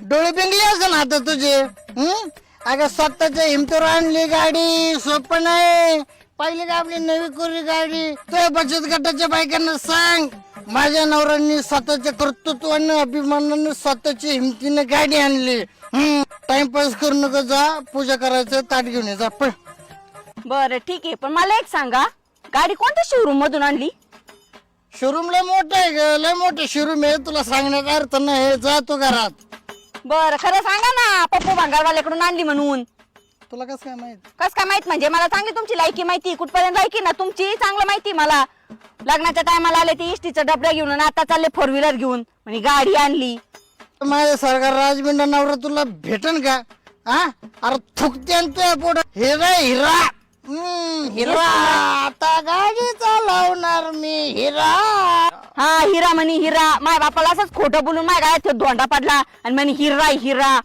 डोळे बिंगले असं ना आता तुझे. अगं स्वतःच्या हिमतीवर आणली गाडी सोपं नाही. पहिली का आपली नवी कोरी गाडी. तो बचत गटाच्या बायकांना सांग माझ्या नवऱ्यांनी स्वतःच्या कर्तृत्वाने अभिमानाने स्वतःच्या हिमतीने गाडी आणली. टाइमपास करू नका, जा पूजा करायचं ताट घेऊन ये जा पण. बरं ठीक आहे, पण मला एक सांगा, गाडी कोणत्या शोरूम मधून आणली? शोरूम लय मोठं आहे ग, लय मोठं शोरूम आहे. तुला सांगण्याचा अर्थ नाही, जा तू घरात. बरं खरं सांगा ना, पप्पू भांगारवाल्याकडून आणली म्हणून. तुला कसं काय माहित? कस काय माहित म्हणजे? मला चांगली तुमची लायकी माहिती, कुठपर्यंत लायकी ना तुमची चांगलं माहिती मला. लग्नाच्या टायमाला आले ते इष्टीचा डबडा घेऊन आणि आता चालले फोर व्हीलर घेऊन म्हणजे गाडी आणली. माझ्या सरकार राजमिंडा नवरा तुला भेटन का? अरे थुकते आणतोय पोट. हिरा हिरा हिरा आता गाडी चालवणार मी. हिरा हा हिरा म्हणे हिरा. माझ्या बापाला असंच खोटं बोलून माझ्या गाड्यात धोंडा पडला आणि म्हणे हिरा हिरा.